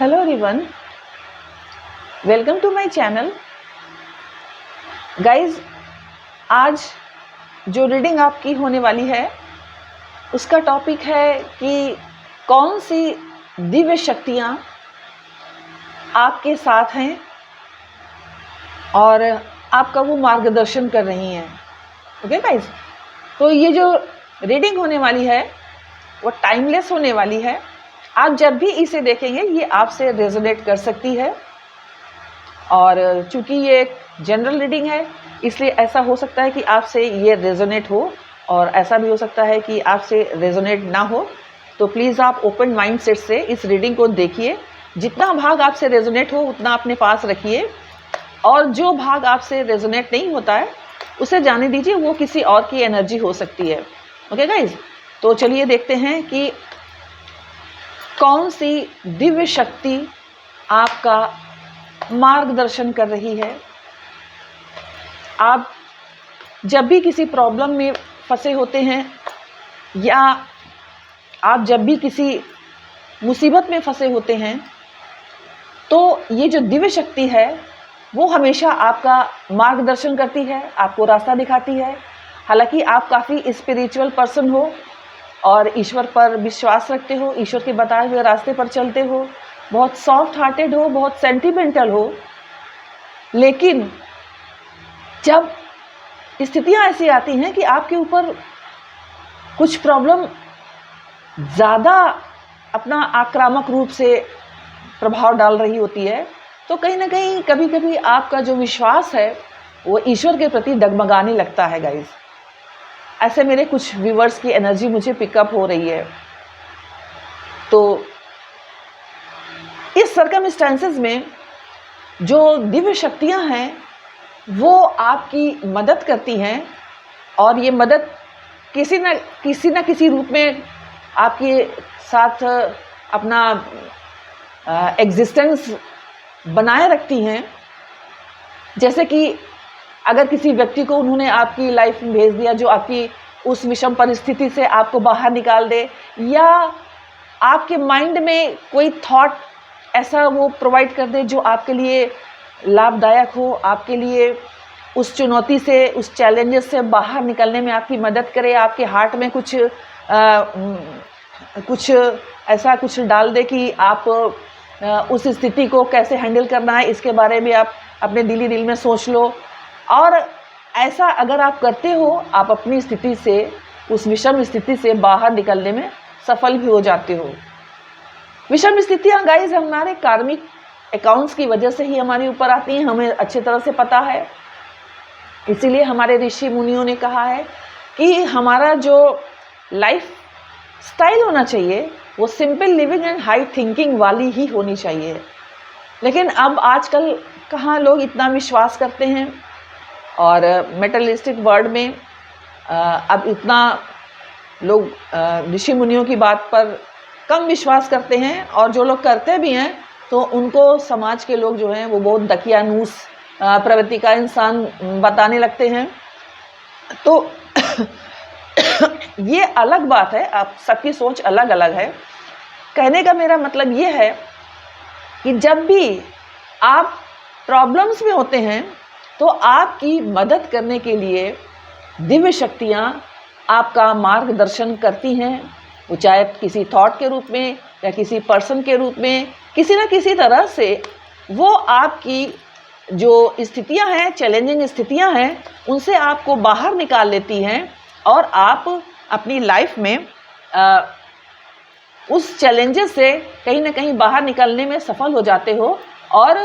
Hello everyone, welcome to my channel. Guys, आज जो reading आपकी होने वाली है उसका टॉपिक है कि कौन सी दिव्य शक्तियाँ आपके साथ हैं और आपका वो मार्गदर्शन कर रही हैं। ओके गाइस, तो ये जो रीडिंग होने वाली है वो टाइमलेस होने वाली है। आप जब भी इसे देखेंगे ये आपसे रेजोनेट कर सकती है, और चूंकि ये एक जनरल रीडिंग है इसलिए ऐसा हो सकता है कि आपसे ये रेजोनेट हो और ऐसा भी हो सकता है कि आपसे रेजोनेट ना हो। तो प्लीज़ आप ओपन माइंड सेट से इस रीडिंग को देखिए। जितना भाग आपसे रेजोनेट हो उतना अपने पास रखिए, और जो भाग आपसे रेजोनेट नहीं होता है उसे जाने दीजिए, वो किसी और की एनर्जी हो सकती है। ओके गाइज, तो चलिए देखते हैं कि कौन सी दिव्य शक्ति आपका मार्गदर्शन कर रही है। आप जब भी किसी प्रॉब्लम में फंसे होते हैं या आप जब भी किसी मुसीबत में फंसे होते हैं, तो ये जो दिव्य शक्ति है वो हमेशा आपका मार्गदर्शन करती है, आपको रास्ता दिखाती है। हालांकि आप काफ़ी स्पिरिचुअल पर्सन हो और ईश्वर पर विश्वास रखते हो, ईश्वर के बताए हुए रास्ते पर चलते हो, बहुत सॉफ्ट हार्टेड हो, बहुत सेंटिमेंटल हो, लेकिन जब स्थितियां ऐसी आती हैं कि आपके ऊपर कुछ प्रॉब्लम ज़्यादा अपना आक्रामक रूप से प्रभाव डाल रही होती है, तो कहीं ना कहीं कभी कभी आपका जो विश्वास है वो ईश्वर के प्रति डगमगाने लगता है। गाइस, ऐसे मेरे कुछ व्यूवर्स की एनर्जी मुझे पिकअप हो रही है। तो इस सर्कमस्टेंसेस में जो दिव्य शक्तियां हैं वो आपकी मदद करती हैं, और ये मदद किसी न किसी रूप में आपके साथ अपना एग्जिस्टेंस बनाए रखती हैं। जैसे कि अगर किसी व्यक्ति को उन्होंने आपकी लाइफ में भेज दिया जो आपकी उस विषम परिस्थिति से आपको बाहर निकाल दे, या आपके माइंड में कोई थॉट ऐसा वो प्रोवाइड कर दे जो आपके लिए लाभदायक हो, आपके लिए उस चुनौती से, उस चैलेंजेस से बाहर निकलने में आपकी मदद करे, आपके हार्ट में कुछ ऐसा कुछ डाल दे कि आप उस स्थिति को कैसे हैंडल करना है इसके बारे में आप अपने दिल में सोच लो। और ऐसा अगर आप करते हो, आप अपनी स्थिति से, उस विषम स्थिति से बाहर निकलने में सफल भी हो जाते हो। विषम स्थितियाँ गाइस हमारे कार्मिक अकाउंट्स की वजह से ही हमारे ऊपर आती हैं, हमें अच्छी तरह से पता है। इसीलिए हमारे ऋषि मुनियों ने कहा है कि हमारा जो लाइफ स्टाइल होना चाहिए वो simple living and high thinking वाली ही होनी चाहिए। लेकिन अब आजकल कहाँ लोग इतना विश्वास करते हैं, और मेटलिस्टिक वर्ल्ड में अब इतना लोग ऋषि मुनियों की बात पर कम विश्वास करते हैं, और जो लोग करते भी हैं तो उनको समाज के लोग जो हैं वो बहुत दकियानूस प्रवृत्ति का इंसान बताने लगते हैं। तो ये अलग बात है, आप सबकी सोच अलग अलग है। कहने का मेरा मतलब ये है कि जब भी आप प्रॉब्लम्स में होते हैं तो आपकी मदद करने के लिए दिव्य शक्तियाँ आपका मार्गदर्शन करती हैं। वो चाहे किसी थॉट के रूप में या किसी पर्सन के रूप में, किसी न किसी तरह से वो आपकी जो स्थितियां हैं, चैलेंजिंग स्थितियां हैं, उनसे आपको बाहर निकाल लेती हैं, और आप अपनी लाइफ में उस चैलेंजेस से कहीं ना कहीं बाहर निकलने में सफल हो जाते हो, और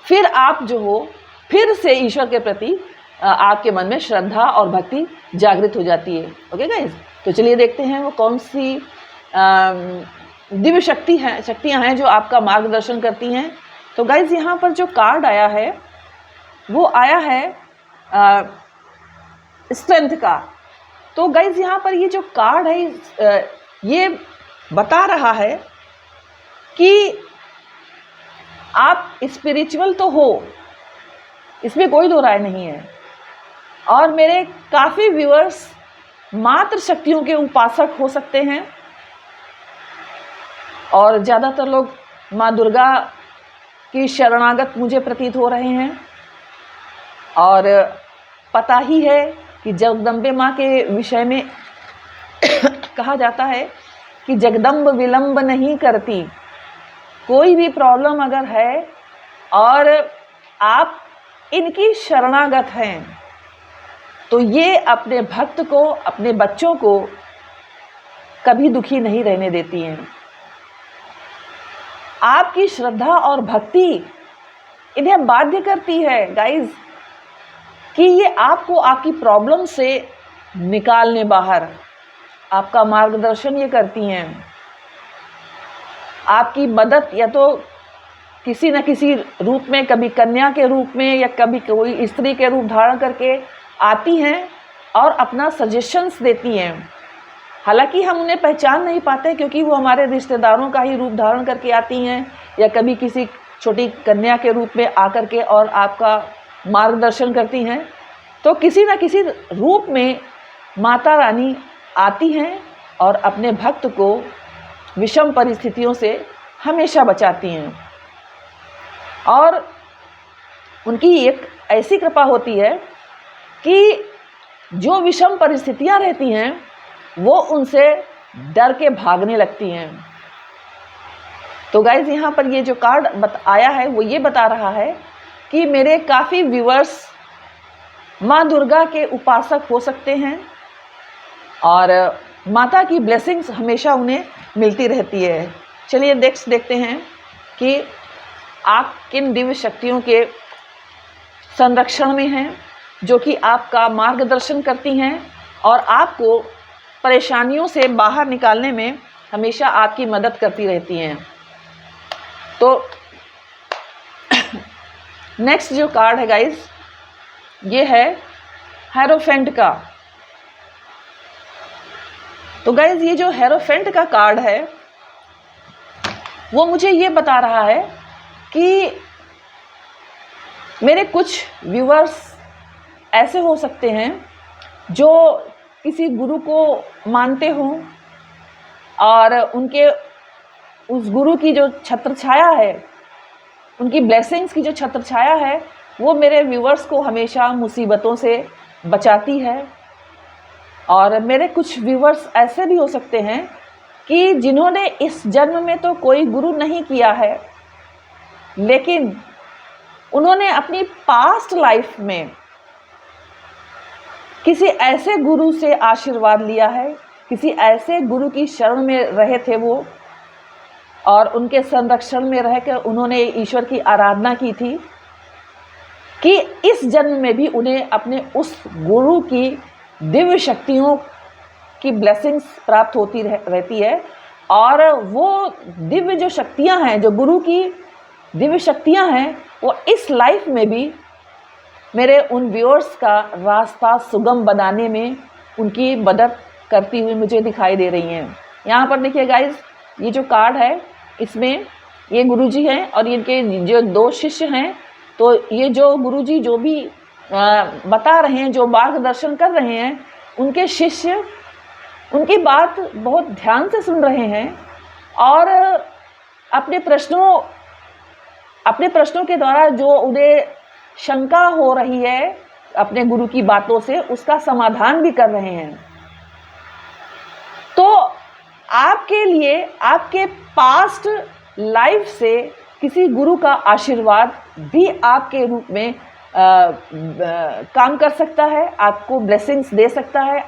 फिर आप जो हो फिर से ईश्वर के प्रति आपके मन में श्रद्धा और भक्ति जागृत हो जाती है। ओके गाइस, तो चलिए देखते हैं वो कौन सी दिव्य शक्तियाँ हैं जो आपका मार्गदर्शन करती हैं। तो गाइस, यहाँ पर जो कार्ड आया है वो आया है स्ट्रेंथ का। तो गाइस, यहाँ पर ये जो कार्ड है ये बता रहा है कि आप स्पिरिचुअल तो हो, इसमें कोई दो राय नहीं है, और मेरे काफ़ी व्यूअर्स मात्र शक्तियों के उपासक हो सकते हैं, और ज़्यादातर लोग माँ दुर्गा की शरणागत मुझे प्रतीत हो रहे हैं। और पता ही है कि जगदम्बे माँ के विषय में कहा जाता है कि जगदम्ब विलंब नहीं करती। कोई भी प्रॉब्लम अगर है और आप इनकी शरणागत हैं तो ये अपने भक्त को, अपने बच्चों को कभी दुखी नहीं रहने देती हैं। आपकी श्रद्धा और भक्ति इन्हें बाध्य करती है गाइस कि ये आपको आपकी प्रॉब्लम से निकालने बाहर, आपका मार्गदर्शन ये करती हैं। आपकी मदद या तो किसी न किसी रूप में, कभी कन्या के रूप में या कभी कोई स्त्री के रूप धारण करके आती हैं और अपना सजेशंस देती हैं। हालांकि हम उन्हें पहचान नहीं पाते क्योंकि वो हमारे रिश्तेदारों का ही रूप धारण करके आती हैं या कभी किसी छोटी कन्या के रूप में आकर के और आपका मार्गदर्शन करती हैं। तो किसी न किसी रूप में माता रानी आती हैं और अपने भक्त को विषम परिस्थितियों से हमेशा बचाती हैं। और उनकी एक ऐसी कृपा होती है कि जो विषम परिस्थितियां रहती हैं वो उनसे डर के भागने लगती हैं। तो गाइज यहाँ पर ये जो कार्ड आया है वो ये बता रहा है कि मेरे काफ़ी व्यूअर्स माँ दुर्गा के उपासक हो सकते हैं और माता की ब्लेसिंग्स हमेशा उन्हें मिलती रहती है। चलिए नेक्स्ट देखते हैं कि आप किन दिव्य शक्तियों के संरक्षण में हैं जो कि आपका मार्गदर्शन करती हैं और आपको परेशानियों से बाहर निकालने में हमेशा आपकी मदद करती रहती हैं। तो नेक्स्ट जो कार्ड है गाइस, ये है हेरोफेंट का। तो गाइज ये जो हेरोफेंट का कार्ड है वो मुझे ये बता रहा है कि मेरे कुछ व्यूअर्स ऐसे हो सकते हैं जो किसी गुरु को मानते हों और उनके उस गुरु की जो छत्र छाया है, उनकी ब्लेसिंग्स की जो छत्र छाया है वो मेरे व्यूअर्स को हमेशा मुसीबतों से बचाती है। और मेरे कुछ व्यूअर्स ऐसे भी हो सकते हैं कि जिन्होंने इस जन्म में तो कोई गुरु नहीं किया है, लेकिन उन्होंने अपनी पास्ट लाइफ में किसी ऐसे गुरु से आशीर्वाद लिया है, किसी ऐसे गुरु की शरण में रहे थे वो और उनके संरक्षण में रहकर उन्होंने ईश्वर की आराधना की थी कि इस जन्म में भी उन्हें अपने उस गुरु की दिव्य शक्तियों की ब्लेसिंग्स प्राप्त होती रहती है। और वो दिव्य जो शक्तियां हैं, जो गुरु की दिव्य शक्तियां हैं, वो इस लाइफ में भी मेरे उन व्यूअर्स का रास्ता सुगम बनाने में उनकी मदद करती हुई मुझे दिखाई दे रही हैं। यहाँ पर देखिए गाइज, ये जो कार्ड है इसमें ये गुरुजी हैं और इनके जो दो शिष्य हैं। तो ये जो गुरुजी जो भी बता रहे हैं, जो मार्गदर्शन कर रहे हैं, उनके शिष्य उनकी बात बहुत ध्यान से सुन रहे हैं और अपने प्रश्नों के द्वारा जो उन्हें शंका हो रही है अपने गुरु की बातों से, उसका समाधान भी कर रहे हैं। तो आपके लिए आपके पास्ट लाइफ से किसी गुरु का आशीर्वाद भी आपके रूप में काम कर सकता है, आपको ब्लेसिंग्स दे सकता है,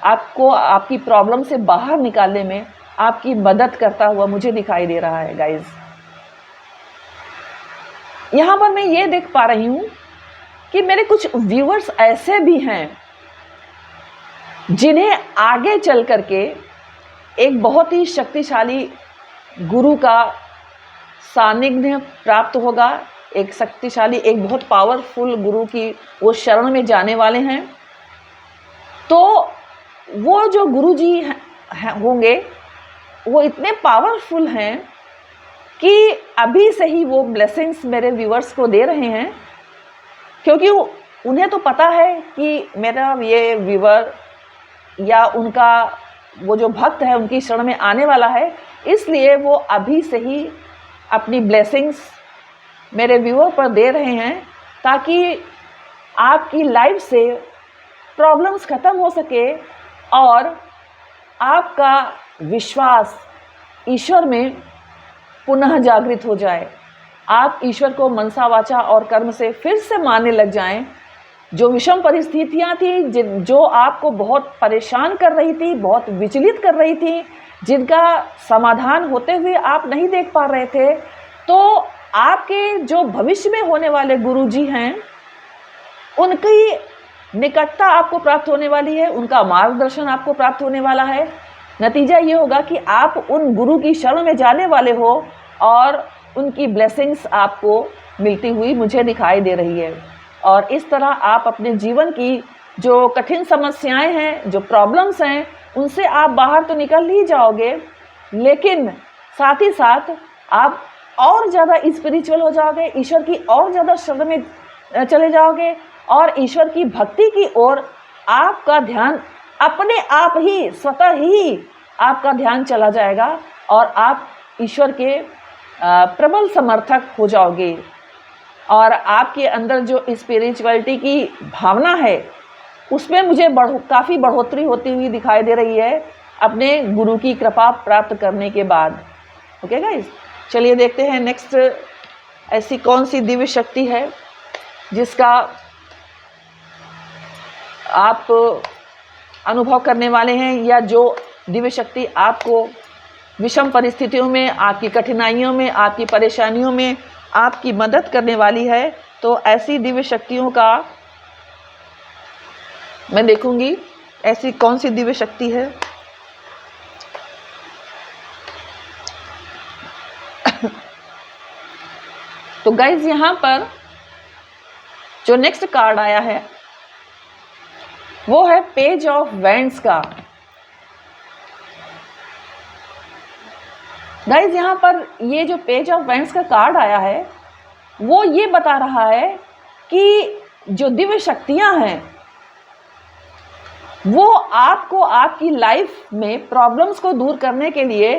आपको आपकी प्रॉब्लम से बाहर निकालने में आपकी मदद करता हुआ मुझे दिखाई दे रहा है गाइज। यहाँ पर मैं ये देख पा रही हूँ कि मेरे कुछ व्यूअर्स ऐसे भी हैं जिन्हें आगे चल करके एक बहुत ही शक्तिशाली गुरु का सानिध्य प्राप्त होगा। एक शक्तिशाली, एक बहुत पावरफुल गुरु की वो शरण में जाने वाले हैं। तो वो जो गुरुजी होंगे वो इतने पावरफुल हैं कि अभी से ही वो ब्लेसिंग्स मेरे व्यूअर्स को दे रहे हैं, क्योंकि उन्हें तो पता है कि मेरा ये व्यूअर या उनका वो जो भक्त है उनकी शरण में आने वाला है, इसलिए वो अभी से ही अपनी ब्लेसिंग्स मेरे व्यूअर पर दे रहे हैं ताकि आपकी लाइफ से प्रॉब्लम्स ख़त्म हो सके और आपका विश्वास ईश्वर में पुनः जागृत हो जाए। आप ईश्वर को मनसा वाचा और कर्म से फिर से मानने लग जाएं। जो विषम परिस्थितियां थी, जो आपको बहुत परेशान कर रही थी, बहुत विचलित कर रही थी, जिनका समाधान होते हुए आप नहीं देख पा रहे थे, तो आपके जो भविष्य में होने वाले गुरुजी हैं, उनकी निकटता आपको प्राप्त होने वाली है, उनका मार्गदर्शन आपको प्राप्त होने वाला है। नतीजा ये होगा कि आप उन गुरु की शरण में जाने वाले हो और उनकी ब्लेसिंग्स आपको मिलती हुई मुझे दिखाई दे रही है। और इस तरह आप अपने जीवन की जो कठिन समस्याएं हैं, जो प्रॉब्लम्स हैं, उनसे आप बाहर तो निकल ही जाओगे, लेकिन साथ ही साथ आप और ज़्यादा स्पिरिचुअल हो जाओगे, ईश्वर की और ज़्यादा शरण में चले जाओगे और ईश्वर की भक्ति की ओर आपका ध्यान अपने आप ही स्वतः ही आपका ध्यान चला जाएगा और आप ईश्वर के प्रबल समर्थक हो जाओगे। और आपके अंदर जो स्पिरिचुअलिटी की भावना है, उसमें मुझे काफ़ी बढ़ोतरी होती हुई दिखाई दे रही है अपने गुरु की कृपा प्राप्त करने के बाद। ओके गाइस, चलिए देखते हैं नेक्स्ट ऐसी कौन सी दिव्य शक्ति है जिसका आप अनुभव करने वाले हैं, या जो दिव्य शक्ति आपको विषम परिस्थितियों में, आपकी कठिनाइयों में, आपकी परेशानियों में आपकी मदद करने वाली है। तो ऐसी दिव्य शक्तियों का मैं देखूंगी, ऐसी कौन सी दिव्य शक्ति है। तो गाइज, यहाँ पर जो नेक्स्ट कार्ड आया है वो है पेज ऑफ वैंड्स का। गाइज, यहाँ पर ये जो पेज ऑफ वैंड्स का कार्ड आया है वो ये बता रहा है कि जो दिव्य शक्तियाँ हैं वो आपको आपकी लाइफ में प्रॉब्लम्स को दूर करने के लिए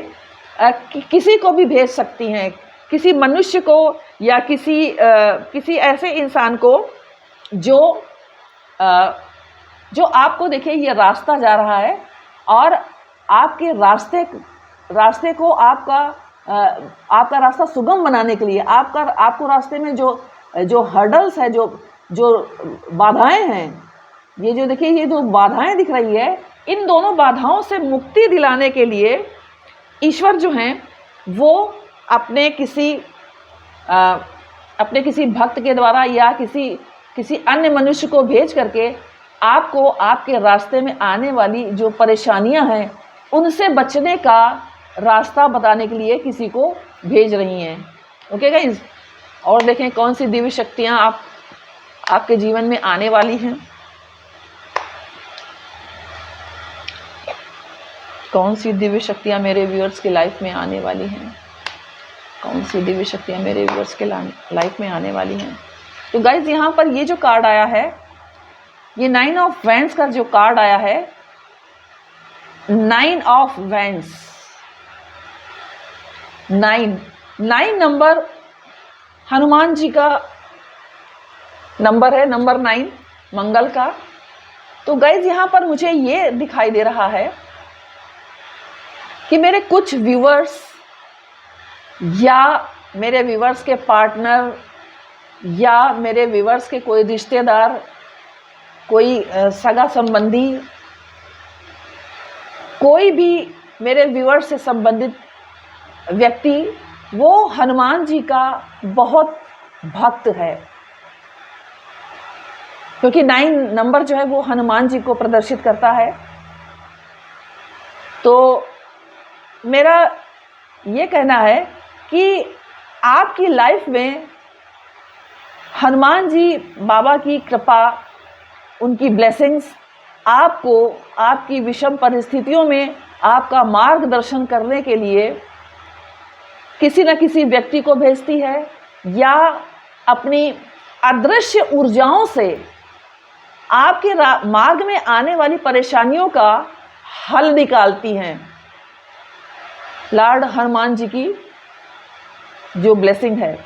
किसी को भी भेज सकती हैं, किसी मनुष्य को या किसी ऐसे इंसान को जो आपको, देखिए ये रास्ता जा रहा है और आपके रास्ते को आपका रास्ता सुगम बनाने के लिए आपको रास्ते में जो हर्डल्स है, जो बाधाएं हैं, ये जो देखिए ये जो बाधाएं दिख रही है, इन दोनों बाधाओं से मुक्ति दिलाने के लिए ईश्वर जो हैं वो अपने किसी भक्त के द्वारा या किसी अन्य मनुष्य को भेज करके आपको आपके रास्ते में आने वाली जो परेशानियां हैं उनसे बचने का रास्ता बताने के लिए किसी को भेज रही हैं। ओके गाइज, और देखें कौन सी दिव्य शक्तियां आपके जीवन में आने वाली हैं। कौन सी दिव्य शक्तियां मेरे व्यूअर्स की लाइफ में आने वाली हैं, कौन सी दिव्य शक्तियां मेरे व्यूअर्स के लाइफ में आने वाली हैं। तो गाइज, यहाँ पर ये जो कार्ड आया है, ये 9 ऑफ वैंड्स का जो कार्ड आया है, 9 of wands, 9 number Hanuman ji का नंबर है, नंबर 9 मंगल का। तो गाइज, यहाँ पर मुझे ये दिखाई दे रहा है कि मेरे कुछ व्यूअर्स या मेरे व्यूअर्स के पार्टनर या मेरे व्यूअर्स के कोई रिश्तेदार, कोई सगा संबंधी, कोई भी मेरे व्यूअर्स से संबंधित व्यक्ति वो हनुमान जी का बहुत भक्त है, क्योंकि 9 नंबर जो है वो हनुमान जी को प्रदर्शित करता है। तो मेरा ये कहना है कि आपकी लाइफ में हनुमान जी बाबा की कृपा, उनकी ब्लेसिंग्स आपको आपकी विषम परिस्थितियों में आपका मार्गदर्शन करने के लिए किसी न किसी व्यक्ति को भेजती है या अपनी अदृश्य ऊर्जाओं से आपके मार्ग में आने वाली परेशानियों का हल निकालती हैं। लॉर्ड हनुमान जी की जो ब्लेसिंग है।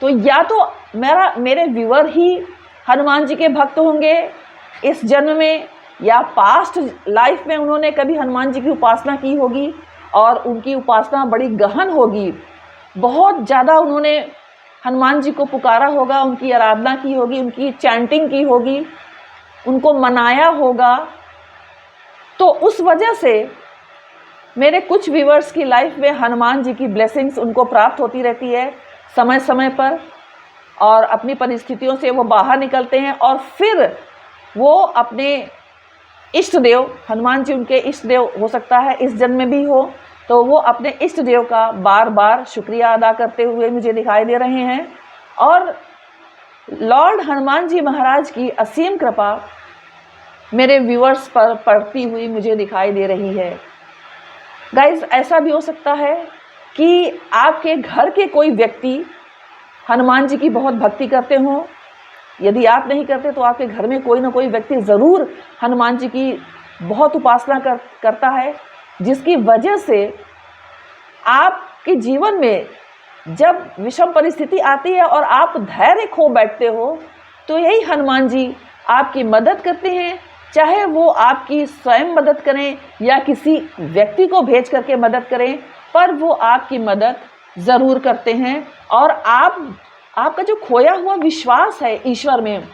तो या तो मेरे व्यूअर ही हनुमान जी के भक्त होंगे इस जन्म में, या पास्ट लाइफ में उन्होंने कभी हनुमान जी की उपासना की होगी और उनकी उपासना बड़ी गहन होगी, बहुत ज़्यादा उन्होंने हनुमान जी को पुकारा होगा, उनकी आराधना की होगी, उनकी चैंटिंग की होगी, उनको मनाया होगा। तो उस वजह से मेरे कुछ व्यूअर्स की लाइफ में हनुमान जी की ब्लेसिंग्स उनको प्राप्त होती रहती है समय समय पर, और अपनी परिस्थितियों से वो बाहर निकलते हैं और फिर वो अपने इष्ट देव, हनुमान जी उनके इष्ट देव हो सकता है इस जन्म में भी हो, तो वो अपने इष्ट देव का बार बार शुक्रिया अदा करते हुए मुझे दिखाई दे रहे हैं। और लॉर्ड हनुमान जी महाराज की असीम कृपा मेरे व्यूअर्स पर पड़ती हुई मुझे दिखाई दे रही है। गाइज, ऐसा भी हो सकता है कि आपके घर के कोई व्यक्ति हनुमान जी की बहुत भक्ति करते हों। यदि आप नहीं करते तो आपके घर में कोई ना कोई व्यक्ति ज़रूर हनुमान जी की बहुत उपासना करता है, जिसकी वजह से आपके जीवन में जब विषम परिस्थिति आती है और आप धैर्य खो बैठते हो, तो यही हनुमान जी आपकी मदद करते हैं। चाहे वो आपकी स्वयं मदद करें या किसी व्यक्ति को भेज करके मदद करें, पर वो आपकी मदद ज़रूर करते हैं। और आपका जो खोया हुआ विश्वास है ईश्वर में,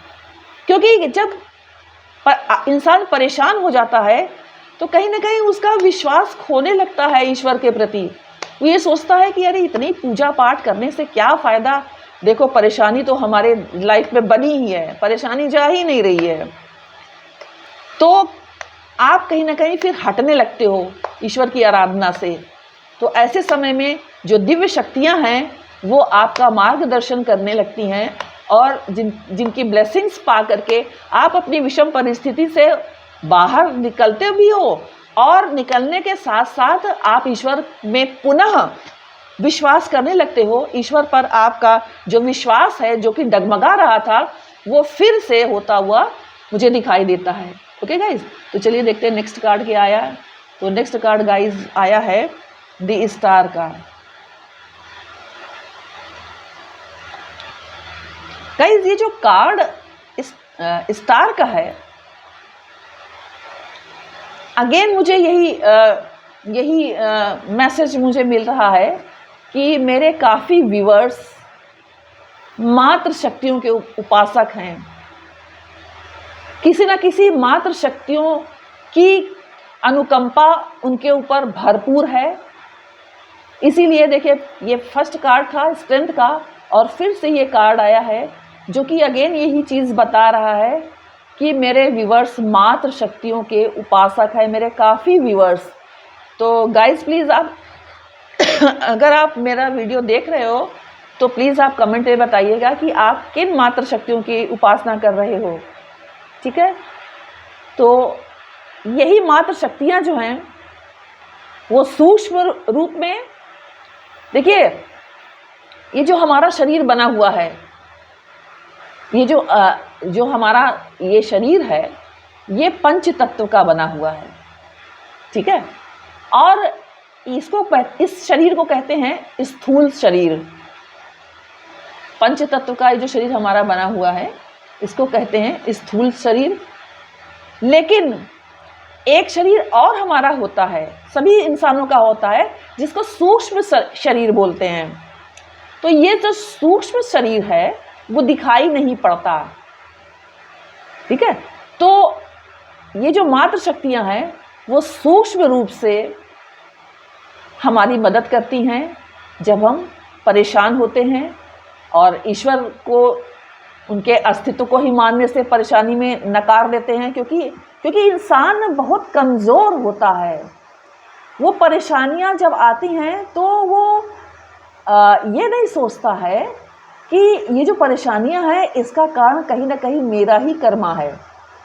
क्योंकि जब इंसान परेशान हो जाता है तो कहीं ना कहीं उसका विश्वास खोने लगता है ईश्वर के प्रति। वो ये सोचता है कि अरे इतनी पूजा पाठ करने से क्या फ़ायदा, देखो परेशानी तो हमारे लाइफ में बनी ही है, परेशानी जा ही नहीं रही है। तो आप कहीं ना कहीं फिर हटने लगते हो ईश्वर की आराधना से। तो ऐसे समय में जो दिव्य शक्तियां हैं वो आपका मार्गदर्शन करने लगती हैं, और जिनकी ब्लेसिंग्स पा करके आप अपनी विषम परिस्थिति से बाहर निकलते भी हो, और निकलने के साथ साथ आप ईश्वर में पुनः विश्वास करने लगते हो। ईश्वर पर आपका जो विश्वास है जो कि डगमगा रहा था, वो फिर से होता हुआ मुझे दिखाई देता है। ओके गाइज, तो चलिए देखते हैं नेक्स्ट कार्ड क्या आया। तो नेक्स्ट कार्ड गाइज आया है द स्टार का। गाइज, ये जो कार्ड स्टार का है, अगेन मुझे यही मैसेज मुझे मिल रहा है कि मेरे काफ़ी व्यूअर्स मात्र शक्तियों के उपासक हैं। किसी न किसी मात्र शक्तियों की अनुकंपा उनके ऊपर भरपूर है। इसीलिए देखिए, ये फर्स्ट कार्ड था स्ट्रेंथ का, और फिर से ये कार्ड आया है जो कि अगेन यही चीज़ बता रहा है कि मेरे व्यूअर्स मात्र शक्तियों के उपासक है, मेरे काफ़ी व्यूअर्स। तो गाइज प्लीज़ आप अगर आप मेरा वीडियो देख रहे हो तो प्लीज़ आप कमेंट में बताइएगा कि आप किन मात्र शक्तियों की उपासना कर रहे हो। ठीक है, तो यही मात्र शक्तियाँ जो हैं वो सूक्ष्म रूप में, देखिए ये जो हमारा शरीर बना हुआ है, ये जो हमारा ये शरीर है, ये पंच तत्व का बना हुआ है। ठीक है, और इस शरीर को कहते हैं स्थूल शरीर। पंच तत्व का ये जो शरीर हमारा बना हुआ है इसको कहते हैं स्थूल शरीर। लेकिन एक शरीर और हमारा होता है, सभी इंसानों का होता है, जिसको सूक्ष्म शरीर बोलते हैं। तो ये जो सूक्ष्म शरीर है वो दिखाई नहीं पड़ता। ठीक है, तो ये जो मात्र शक्तियां हैं वो सूक्ष्म रूप से हमारी मदद करती हैं जब हम परेशान होते हैं, और ईश्वर को उनके अस्तित्व को ही मानने से परेशानी में नकार देते हैं, क्योंकि इंसान बहुत कमज़ोर होता है। वो परेशानियां जब आती हैं तो वो ये नहीं सोचता है कि ये जो परेशानियां हैं इसका कारण कहीं ना कहीं मेरा ही कर्मा है।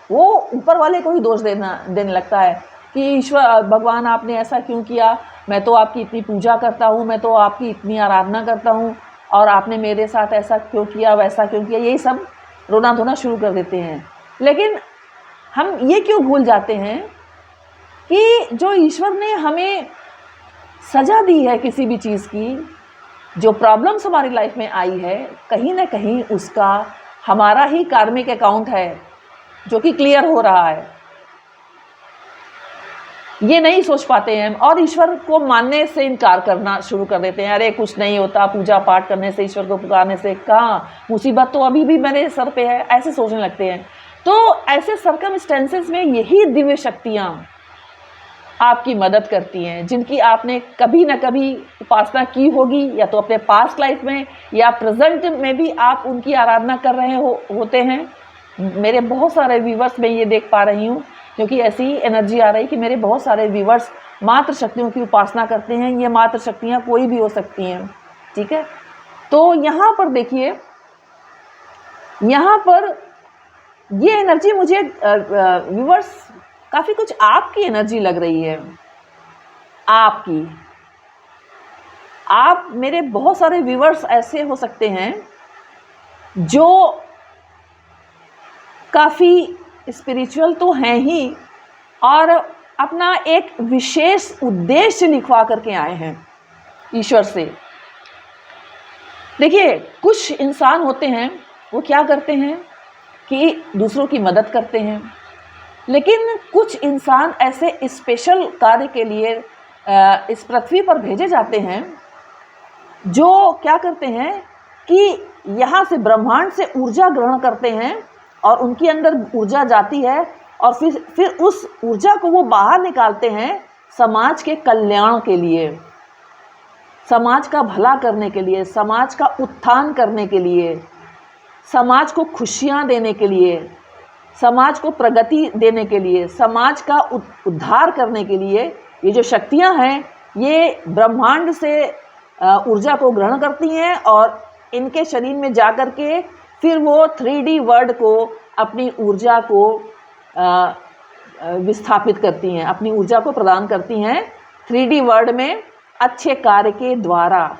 वो ऊपर वाले को ही दोष देने लगता है कि ईश्वर भगवान आपने ऐसा क्यों किया, मैं तो आपकी इतनी पूजा करता हूँ, मैं तो आपकी इतनी आराधना करता हूँ, और आपने मेरे साथ ऐसा क्यों किया, वैसा क्यों किया, यही सब रोना धोना शुरू कर देते हैं। लेकिन हम ये क्यों भूल जाते हैं कि जो ईश्वर ने हमें सज़ा दी है किसी भी चीज़ की, जो प्रॉब्लम्स हमारी लाइफ में आई है, कहीं ना कहीं उसका हमारा ही कार्मिक अकाउंट है जो कि क्लियर हो रहा है। ये नहीं सोच पाते हैं और ईश्वर को मानने से इनकार करना शुरू कर देते हैं। अरे कुछ नहीं होता, पूजा पाठ करने से, ईश्वर को पुकारने से, कहाँ, मुसीबत तो अभी भी मेरे सर पे है, ऐसे सोचने लगते हैं। तो ऐसे सर्कमस्टेंसेस में यही दिव्य शक्तियाँ आपकी मदद करती हैं, जिनकी आपने कभी ना कभी उपासना की होगी, या तो अपने पास्ट लाइफ में या प्रेजेंट में भी आप उनकी आराधना कर रहे होते हैं। मेरे बहुत सारे व्यूवर्स में ये देख पा रही हूँ, क्योंकि ऐसी एनर्जी आ रही कि मेरे बहुत सारे व्यूवर्स मात्र शक्तियों की उपासना करते हैं। ये मात्र शक्तियाँ कोई भी हो सकती हैं, ठीक है। तो यहाँ पर देखिए, यहाँ पर ये एनर्जी मुझे व्यूवर्स काफ़ी कुछ आपकी एनर्जी लग रही है। आपकी, आप मेरे बहुत सारे व्यूवर्स ऐसे हो सकते हैं जो काफ़ी स्पिरिचुअल तो हैं ही, और अपना एक विशेष उद्देश्य लिखवा करके आए हैं ईश्वर से। देखिए, कुछ इंसान होते हैं, वो क्या करते हैं कि दूसरों की मदद करते हैं, लेकिन कुछ इंसान ऐसे स्पेशल कार्य के लिए इस पृथ्वी पर भेजे जाते हैं, जो क्या करते हैं कि यहाँ से ब्रह्मांड से ऊर्जा ग्रहण करते हैं, और उनके अंदर ऊर्जा जाती है, और फिर उस ऊर्जा को वो बाहर निकालते हैं समाज के कल्याण के लिए, समाज का भला करने के लिए, समाज का उत्थान करने के लिए, समाज को खुशियाँ देने के लिए, समाज को प्रगति देने के लिए, समाज का उद्धार करने के लिए। ये जो शक्तियाँ हैं, ये ब्रह्मांड से ऊर्जा को ग्रहण करती हैं, और इनके शरीर में जा कर के फिर वो 3D वर्ल्ड को, अपनी ऊर्जा को विस्थापित करती हैं, अपनी ऊर्जा को प्रदान करती हैं 3D वर्ल्ड में अच्छे कार्य के द्वारा,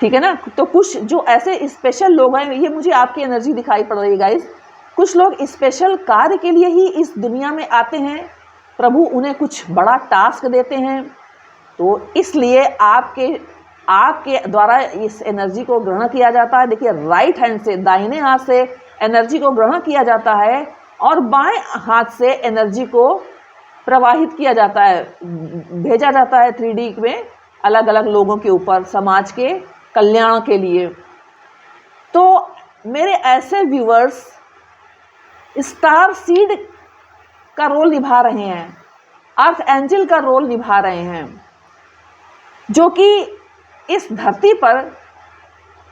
ठीक है ना। तो कुछ जो ऐसे स्पेशल लोग हैं, ये मुझे आपकी एनर्जी दिखाई पड़ रही है गाइस, कुछ लोग स्पेशल कार्य के लिए ही इस दुनिया में आते हैं। प्रभु उन्हें कुछ बड़ा टास्क देते हैं, तो इसलिए आपके द्वारा इस एनर्जी को ग्रहण किया जाता है। देखिए, राइट हैंड से, दाहिने हाथ से एनर्जी को ग्रहण किया जाता है, और बाएं हाथ से एनर्जी को प्रवाहित किया जाता है, भेजा जाता है 3D में अलग अलग लोगों के ऊपर, समाज के कल्याण के लिए। तो मेरे ऐसे व्यूवर्स स्टार सीड का रोल निभा रहे हैं, अर्थ एंजल का रोल निभा रहे हैं, जो कि इस धरती पर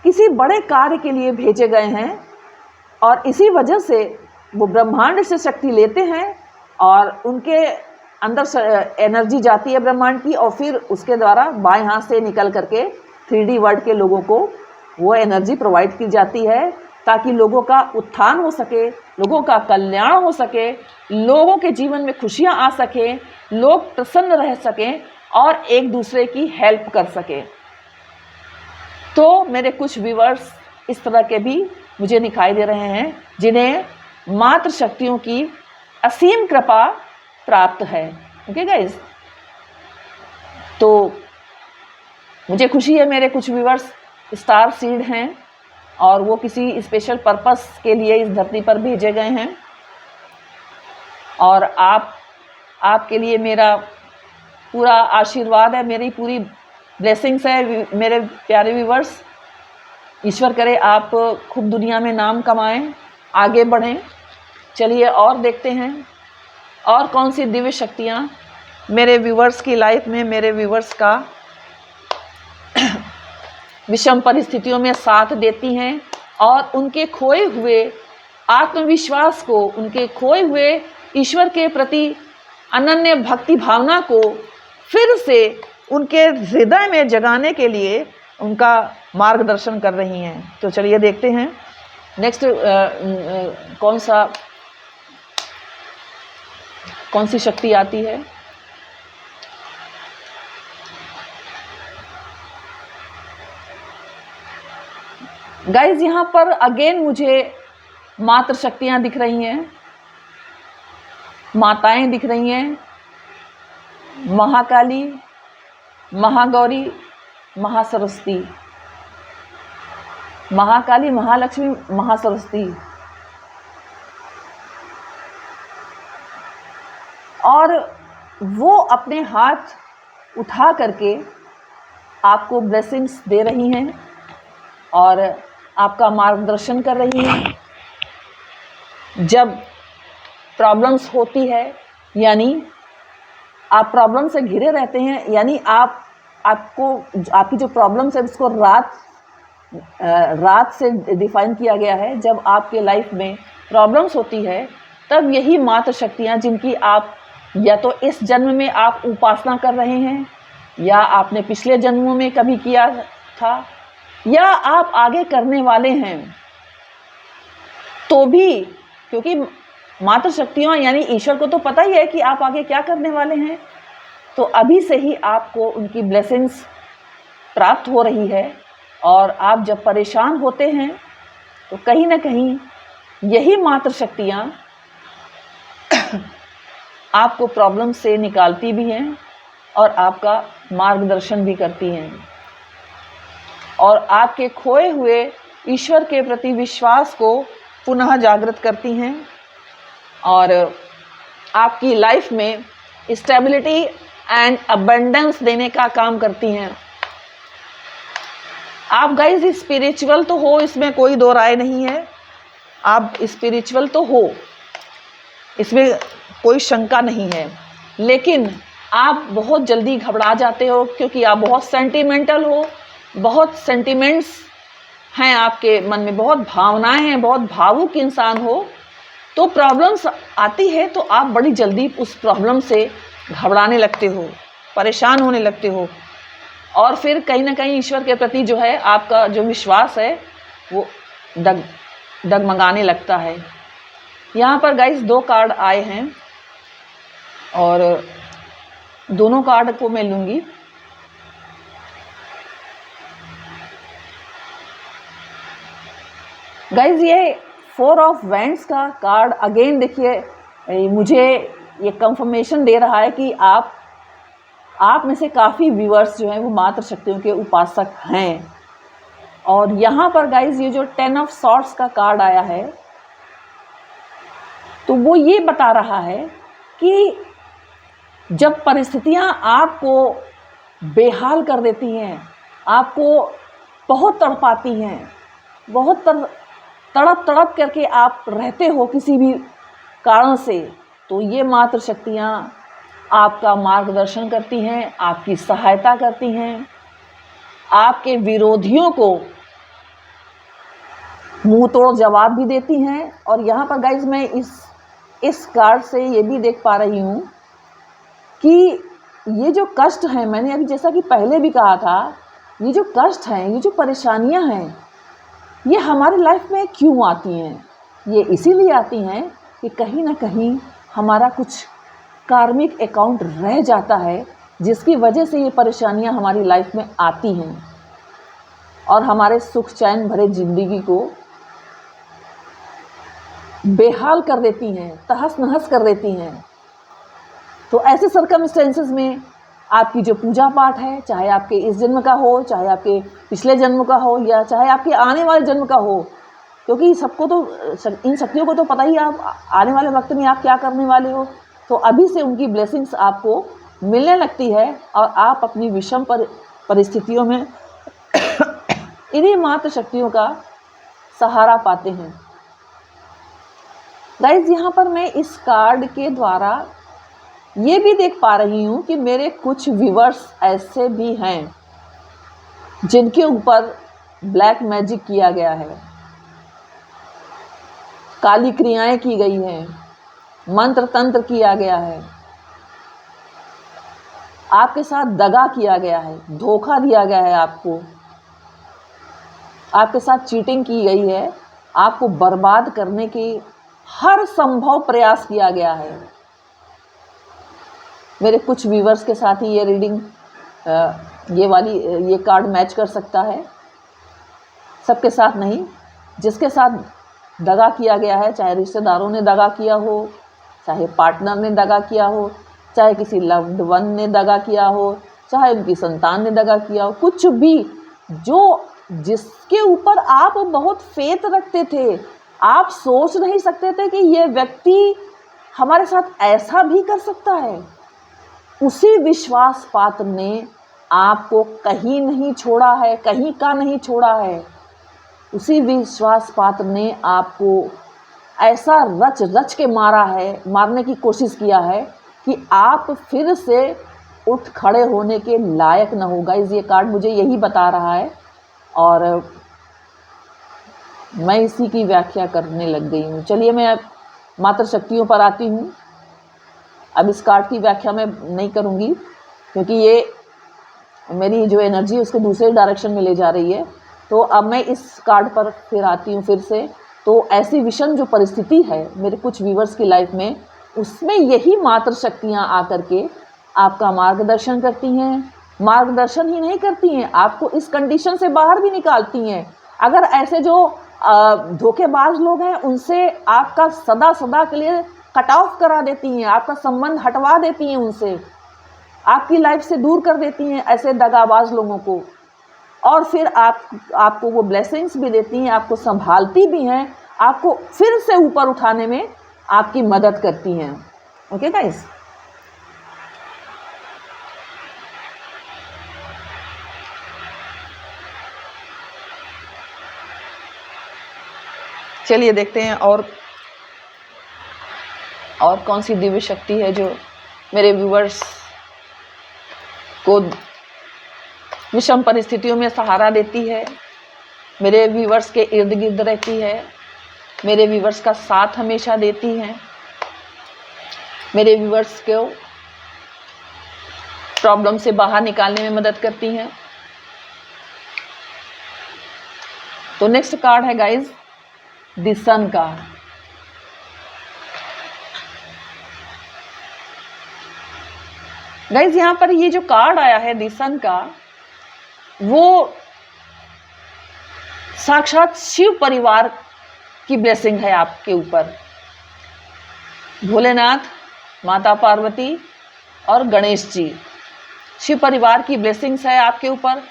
किसी बड़े कार्य के लिए भेजे गए हैं, और इसी वजह से वो ब्रह्मांड से शक्ति लेते हैं, और उनके अंदर एनर्जी जाती है ब्रह्मांड की, और फिर उसके द्वारा बाएं हाथ से निकल करके 3D वर्ल्ड के लोगों को वो एनर्जी प्रोवाइड की जाती है, ताकि लोगों का उत्थान हो सके, लोगों का कल्याण हो सके, लोगों के जीवन में खुशियाँ आ सकें, लोग प्रसन्न रह सकें, और एक दूसरे की हेल्प कर सकें। तो मेरे कुछ व्यूवर्स इस तरह के भी मुझे दिखाई दे रहे हैं, जिन्हें मात्र शक्तियों की असीम कृपा प्राप्त है। ओके गाइस, तो मुझे खुशी है, मेरे कुछ व्यूवर्स स्टार सीड हैं, और वो किसी स्पेशल पर्पस के लिए इस धरती पर भेजे गए हैं, और आपके लिए मेरा पूरा आशीर्वाद है, मेरी पूरी ब्लेसिंग्स है मेरे प्यारे व्यूवर्स। ईश्वर करे आप खूब दुनिया में नाम कमाएं, आगे बढ़ें। चलिए और देखते हैं और कौन सी दिव्य शक्तियाँ मेरे व्यूवर्स की लाइफ में, मेरे व्यूवर्स का विषम परिस्थितियों में साथ देती हैं, और उनके खोए हुए आत्मविश्वास को, उनके खोए हुए ईश्वर के प्रति अनन्य भक्ति भावना को फिर से उनके हृदय में जगाने के लिए उनका मार्गदर्शन कर रही हैं। तो चलिए देखते हैं नेक्स्ट कौन सी शक्ति आती है। गाइज, यहाँ पर अगेन मुझे मात्र शक्तियाँ दिख रही हैं, माताएं दिख रही हैं, महाकाली, महागौरी, महासरस्वती, महाकाली, महालक्ष्मी, महासरस्वती। और वो अपने हाथ उठा करके आपको ब्लेसिंग्स दे रही हैं और आपका मार्गदर्शन कर रही हैं। जब प्रॉब्लम्स होती है, यानी आप प्रॉब्लम से घिरे रहते हैं, यानी आपको आपकी जो प्रॉब्लम्स है उसको रात से डिफाइन किया गया है। जब आपके लाइफ में प्रॉब्लम्स होती है तब यही मात्र शक्तियाँ, जिनकी आप या तो इस जन्म में आप उपासना कर रहे हैं, या आपने पिछले जन्मों में कभी किया था, या आप आगे करने वाले हैं, तो भी, क्योंकि मात्र शक्तियाँ यानी ईश्वर को तो पता ही है कि आप आगे क्या करने वाले हैं, तो अभी से ही आपको उनकी ब्लेसिंग्स प्राप्त हो रही है। और आप जब परेशान होते हैं तो कहीं ना कहीं यही मात्र शक्तियाँ आपको प्रॉब्लम से निकालती भी हैं और आपका मार्गदर्शन भी करती हैं, और आपके खोए हुए ईश्वर के प्रति विश्वास को पुनः जागृत करती हैं और आपकी लाइफ में स्टेबिलिटी एंड अबंडेंस देने का काम करती हैं। आप गाइस स्पिरिचुअल तो हो, इसमें कोई दो राय नहीं है, आप स्पिरिचुअल तो हो, इसमें कोई शंका नहीं है, लेकिन आप बहुत जल्दी घबरा जाते हो क्योंकि आप बहुत सेंटिमेंटल हो, बहुत सेंटिमेंट्स हैं आपके मन में, बहुत भावनाएं हैं, बहुत भावुक इंसान हो। तो प्रॉब्लम्स आती है तो आप बड़ी जल्दी उस प्रॉब्लम से घबराने लगते हो, परेशान होने लगते हो, और फिर कहीं ना कहीं ईश्वर के प्रति जो है आपका जो विश्वास है वो डगमगाने लगता है। यहाँ पर गाइस 2 कार्ड आए हैं और दोनों कार्ड को मैं लूँगी। गाइस ये 4 ऑफ वैंड्स का कार्ड अगेन देखिए, मुझे ये कंफर्मेशन दे रहा है कि आप में से काफ़ी व्यूअर्स जो हैं वो मात्र शक्तियों के उपासक हैं। और यहाँ पर गाइस ये जो 10 ऑफ सॉर्ड्स का कार्ड आया है, तो वो ये बता रहा है कि जब परिस्थितियाँ आपको बेहाल कर देती हैं, आपको बहुत तड़पाती हैं, बहुत तड़प करके आप रहते हो किसी भी कारण से, तो ये मात्र शक्तियाँ आपका मार्गदर्शन करती हैं, आपकी सहायता करती हैं, आपके विरोधियों को मुंह तोड़ जवाब भी देती हैं। और यहाँ पर गाइज मैं इस कार्ड से ये भी देख पा रही हूँ कि ये जो कष्ट हैं, मैंने अभी जैसा कि पहले भी कहा था, ये जो कष्ट हैं, ये जो परेशानियाँ हैं, ये हमारे लाइफ में क्यों आती हैं? ये इसीलिए आती हैं कि कहीं ना कहीं हमारा कुछ कार्मिक अकाउंट रह जाता है, जिसकी वजह से ये परेशानियां हमारी लाइफ में आती हैं और हमारे सुख चैन भरे ज़िंदगी को बेहाल कर देती हैं, तहस नहस कर देती हैं। तो ऐसे सर्कमस्टेंसेस में आपकी जो पूजा पाठ है, चाहे आपके इस जन्म का हो, चाहे आपके पिछले जन्म का हो, या चाहे आपके आने वाले जन्म का हो, क्योंकि सबको तो, इन शक्तियों को तो पता ही आप आने वाले वक्त में आप क्या करने वाले हो, तो अभी से उनकी ब्लेसिंग्स आपको मिलने लगती है और आप अपनी विषम परिस्थितियों में इन्हीं मात्र शक्तियों का सहारा पाते हैं। गाइज यहाँ पर मैं इस कार्ड के द्वारा ये भी देख पा रही हूँ कि मेरे कुछ व्यूअर्स ऐसे भी हैं जिनके ऊपर ब्लैक मैजिक किया गया है, काली क्रियाएं की गई हैं, मंत्र तंत्र किया गया है, आपके साथ दगा किया गया है, धोखा दिया गया है, आपके साथ चीटिंग की गई है, आपको बर्बाद करने की हर संभव प्रयास किया गया है। मेरे कुछ व्यूवर्स के साथ ही ये रीडिंग, ये कार्ड मैच कर सकता है, सबके साथ नहीं। जिसके साथ दगा किया गया है, चाहे रिश्तेदारों ने दगा किया हो, चाहे पार्टनर ने दगा किया हो, चाहे किसी लव्ड वन ने दगा किया हो, चाहे उनकी संतान ने दगा किया हो, कुछ भी, जो जिसके ऊपर आप बहुत फेथ रखते थे, आप सोच नहीं सकते थे कि ये व्यक्ति हमारे साथ ऐसा भी कर सकता है, उसी विश्वास पात्र ने आपको कहीं नहीं छोड़ा है, कहीं का नहीं छोड़ा है। उसी विश्वास पात्र ने आपको ऐसा रच रच के मारा है, मारने की कोशिश किया है कि आप फिर से उठ खड़े होने के लायक न हो। गाइस, ये कार्ड मुझे यही बता रहा है और मैं इसी की व्याख्या करने लग गई हूँ। चलिए मैं अब मात्र शक्तियों पर आती हूँ। अब इस कार्ड की व्याख्या मैं नहीं करूँगी क्योंकि ये मेरी जो एनर्जी है उसको दूसरे डायरेक्शन में ले जा रही है। तो अब मैं इस कार्ड पर फिर आती हूँ फिर से। तो ऐसी विषम जो परिस्थिति है मेरे कुछ व्यूवर्स की लाइफ में, उसमें यही मात्र शक्तियाँ आकर के आपका मार्गदर्शन करती हैं। मार्गदर्शन ही नहीं करती हैं, आपको इस कंडीशन से बाहर भी निकालती हैं। अगर ऐसे जो धोखेबाज लोग हैं उनसे आपका सदा सदा के लिए कट ऑफ करा देती हैं, आपका संबंध हटवा देती हैं, उनसे आपकी लाइफ से दूर कर देती हैं ऐसे दगाबाज लोगों को। और फिर आपको वो ब्लेसिंग्स भी देती हैं, आपको संभालती भी हैं, आपको फिर से ऊपर उठाने में आपकी मदद करती हैं। ओके गाइस, चलिए देखते हैं और कौन सी दिव्य शक्ति है जो मेरे व्यूअर्स को विषम परिस्थितियों में सहारा देती है, मेरे व्यूअर्स के इर्द गिर्द रहती है, मेरे व्यूअर्स का साथ हमेशा देती हैं, मेरे व्यूअर्स को प्रॉब्लम से बाहर निकालने में मदद करती हैं। तो नेक्स्ट कार्ड है guys the sun card. Guys यहाँ पर ये जो कार्ड आया है द सन का, वो साक्षात शिव परिवार की ब्लेसिंग है आपके ऊपर। भोलेनाथ, माता पार्वती और गणेश जी, शिव परिवार की ब्लेसिंग्स है आपके ऊपर।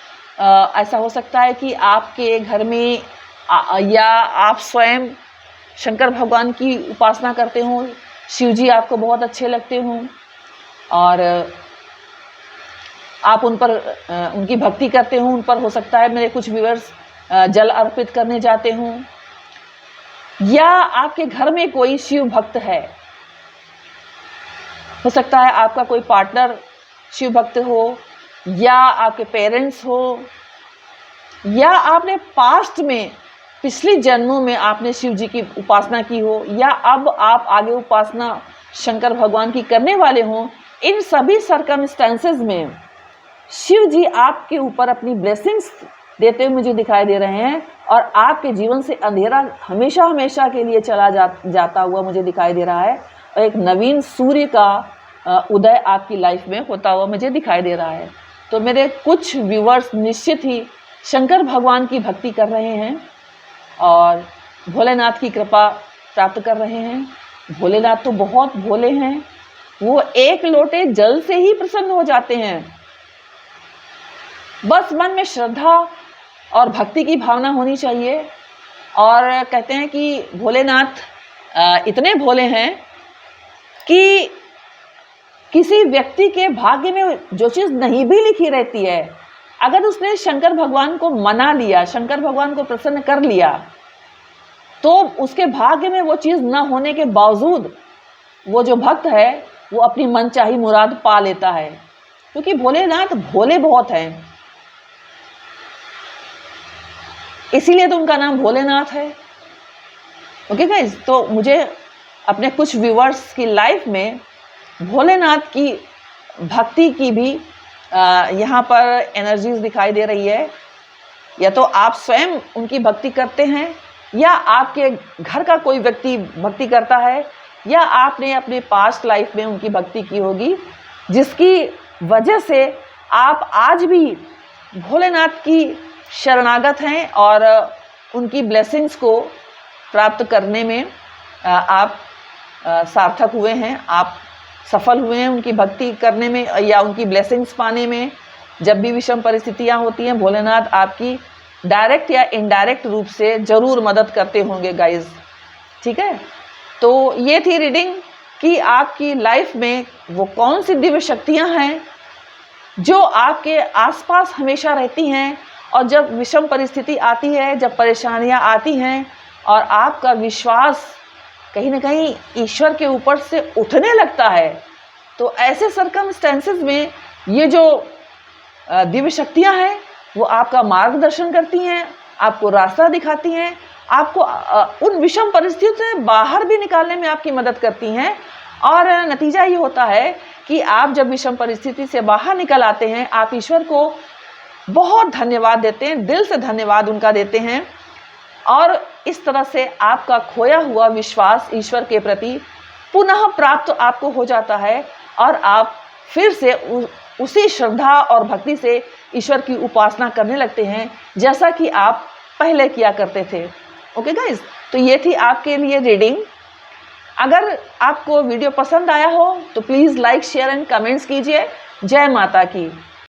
ऐसा हो सकता है कि आपके घर में या आप स्वयं शंकर भगवान की उपासना करते हों, शिव जी आपको बहुत अच्छे लगते हों और आप उन पर उनकी भक्ति करते हों। उन पर हो सकता है मेरे कुछ व्यूअर्स जल अर्पित करने जाते हों, या आपके घर में कोई शिव भक्त है। हो सकता है आपका कोई पार्टनर शिव भक्त हो, या आपके पेरेंट्स हो, या आपने पास्ट में पिछले जन्मों में आपने शिव जी की उपासना की हो, या अब आप आगे उपासना शंकर भगवान की करने वाले हों। इन सभी सर्कमस्टेंसेस में शिव जी आपके ऊपर अपनी ब्लेसिंग्स देते हुए मुझे दिखाई दे रहे हैं और आपके जीवन से अंधेरा हमेशा हमेशा के लिए चला जाता हुआ मुझे दिखाई दे रहा है और एक नवीन सूर्य का उदय आपकी लाइफ में होता हुआ मुझे दिखाई दे रहा है। तो मेरे कुछ व्यूअर्स निश्चित ही शंकर भगवान की भक्ति कर रहे हैं और भोलेनाथ की कृपा प्राप्त कर रहे हैं। भोलेनाथ तो बहुत भोले हैं, वो एक लोटे जल से ही प्रसन्न हो जाते हैं। बस मन में श्रद्धा और भक्ति की भावना होनी चाहिए। और कहते हैं कि भोलेनाथ इतने भोले हैं कि किसी व्यक्ति के भाग्य में जो चीज़ नहीं भी लिखी रहती है, अगर उसने शंकर भगवान को मना लिया, शंकर भगवान को प्रसन्न कर लिया, तो उसके भाग्य में वो चीज़ न होने के बावजूद वो जो भक्त है वो अपनी मनचाही मुराद पा लेता है, क्योंकि भोलेनाथ भोले बहुत हैं। इसीलिए तो उनका नाम भोलेनाथ है। ओके गाइस, तो मुझे अपने कुछ व्यूअर्स की लाइफ में भोलेनाथ की भक्ति की भी यहाँ पर एनर्जीज दिखाई दे रही है। या तो आप स्वयं उनकी भक्ति करते हैं, या आपके घर का कोई व्यक्ति भक्ति करता है, या आपने अपने पास्ट लाइफ में उनकी भक्ति की होगी, जिसकी वजह से आप आज भी भोलेनाथ की शरणागत हैं और उनकी ब्लेसिंग्स को प्राप्त करने में आप सार्थक हुए हैं, आप सफल हुए हैं उनकी भक्ति करने में या उनकी ब्लेसिंग्स पाने में। जब भी विषम परिस्थितियां होती हैं, भोलेनाथ आपकी डायरेक्ट या इनडायरेक्ट रूप से ज़रूर मदद करते होंगे गाइज। ठीक है, तो ये थी रीडिंग कि आपकी लाइफ में वो कौन सी दिव्य शक्तियाँ हैं जो आपके आसपास हमेशा रहती हैं, और जब विषम परिस्थिति आती है, जब परेशानियां आती हैं और आपका विश्वास कहीं ना कहीं ईश्वर के ऊपर से उठने लगता है, तो ऐसे सर्कमस्टेंसेस में ये जो दिव्य शक्तियां हैं वो आपका मार्गदर्शन करती हैं, आपको रास्ता दिखाती हैं, आपको उन विषम परिस्थितियों से बाहर भी निकालने में आपकी मदद करती हैं। और नतीजा ये होता है कि आप जब विषम परिस्थिति से बाहर निकल आते हैं, आप ईश्वर को बहुत धन्यवाद देते हैं, दिल से धन्यवाद उनका देते हैं, और इस तरह से आपका खोया हुआ विश्वास ईश्वर के प्रति पुनः प्राप्त आपको हो जाता है, और आप फिर से उसी श्रद्धा और भक्ति से ईश्वर की उपासना करने लगते हैं जैसा कि आप पहले किया करते थे। ओके गाइज, तो ये थी आपके लिए रीडिंग। अगर आपको वीडियो पसंद आया हो तो please like, share and comments कीजिए। जय माता की।